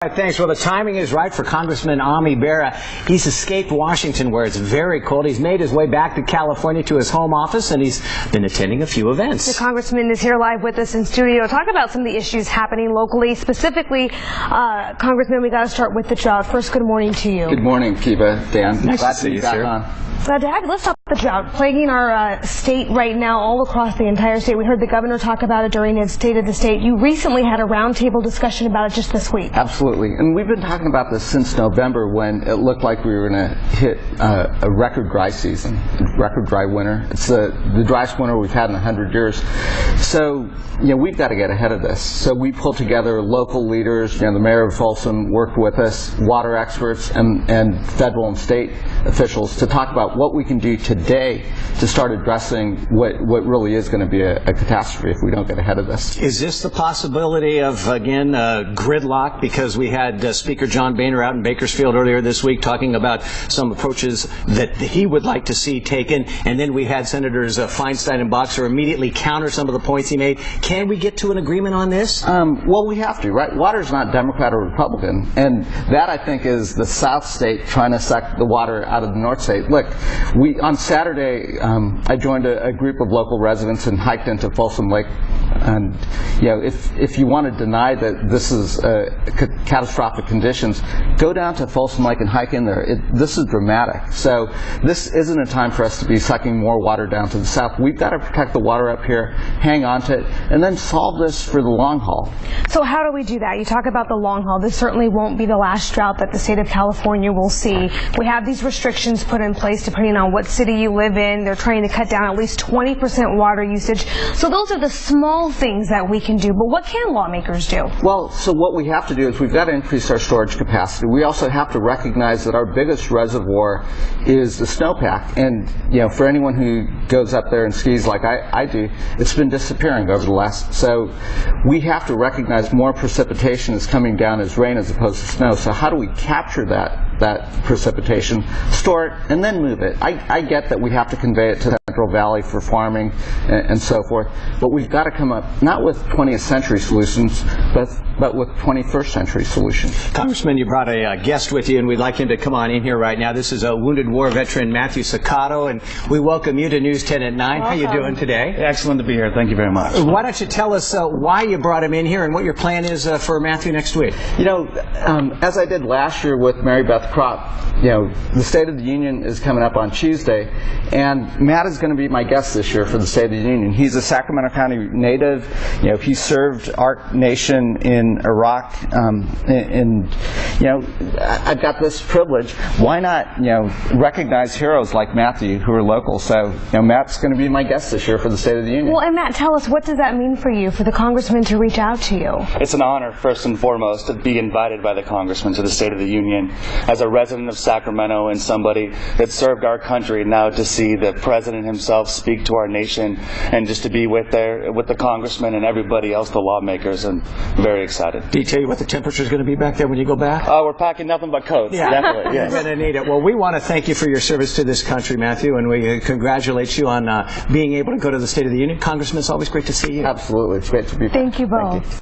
Thanks. Well, the timing is right for Congressman Bera. He's escaped Washington, where it's very cold. He's made his way back to California to his home office, and he's been attending a few events. The Congressman is here live with us in studio to talk about some of the issues happening locally. Specifically, Congressman, we got to start with the drought. First, good morning to you. Good morning, Kiva, Dan. Nice to see you, sir. Glad to have you. Let's talk about the drought plaguing our state right now, all across the entire state. We heard the governor talk about it during his State of the State. You recently had a roundtable discussion about it just this week. Absolutely. And we've been talking about this since November, when it looked like we were going to hit a record dry season, record dry winter. It's the driest winter we've had in 100 years. So, we've got to get ahead of this. So we pulled together local leaders, the mayor of Folsom worked with us, water experts, and federal and state officials to talk about what we can do today to start addressing what really is going to be a catastrophe if we don't get ahead of this. Is this the possibility of, again, gridlock? Because we had Speaker John Boehner out in Bakersfield earlier this week talking about some approaches that he would like to see taken, and then we had Senators Feinstein and Boxer immediately counter some of the points he made. Can we get to an agreement on this? Well, we have to, right? Water's not Democrat or Republican, and that, I think, is the South State trying to suck the water out of the North State. Look, on Saturday, I joined a group of local residents and hiked into Folsom Lake. And if you want to deny that this is catastrophic conditions, go down to Folsom Lake and hike in there. This is dramatic. So this isn't a time for us to be sucking more water down to the south. We've got to protect the water up here, hang on to it, and then solve this for the long haul. So how do we do that? You talk about the long haul. This certainly won't be the last drought that the state of California will see. We have these restrictions put in place depending on what city you live in. They're trying to cut down at least 20% water usage. So those are the small things that we can do. But what can lawmakers do? Well, so what we have to do is we've got to increase our storage capacity. We also have to recognize that our biggest reservoir is the snowpack. And, for anyone who goes up there and skis like I do, it's been disappearing over the last. So we have to recognize more precipitation is coming down as rain as opposed to snow. So how do we capture that precipitation, store it, and then move it? I get that we have to convey it to the Central Valley for farming and so forth, but we've got to come up not with 20th century solutions, but with 21st century solutions. Congressman, you brought a guest with you, and we'd like him to come on in here right now. This is a wounded war veteran, Matthew Sakato, and we welcome you to News 10 at 9. How you doing today? Excellent to be here. Thank you very much. Why don't you tell us why you brought him in here and what your plan is for Matthew next week? As I did last year with Mary Beth Crop, the State of the Union is coming up on Tuesday, and Matt is going to be my guest this year for the State of the Union. He's a Sacramento County native. He served our nation in Iraq, I've got this privilege. Why not, recognize heroes like Matthew who are local? So, Matt's going to be my guest this year for the State of the Union. Well, and Matt, tell us, what does that mean for you, for the congressman to reach out to you? It's an honor, first and foremost, to be invited by the congressman to the State of the Union as a resident of Sacramento and somebody that served our country. Now to see the president himself speak to our nation, and just to be with the congressman and everybody else, the lawmakers, and very excited. Did he tell you what the temperature is going to be back there when you go back? We're packing nothing but coats. Yeah. Definitely. Yes. You're going to need it. Well, we want to thank you for your service to this country, Matthew, and we congratulate you on being able to go to the State of the Union. Congressman, it's always great to see you. Absolutely. It's great to be back. Thank you both. Thank you.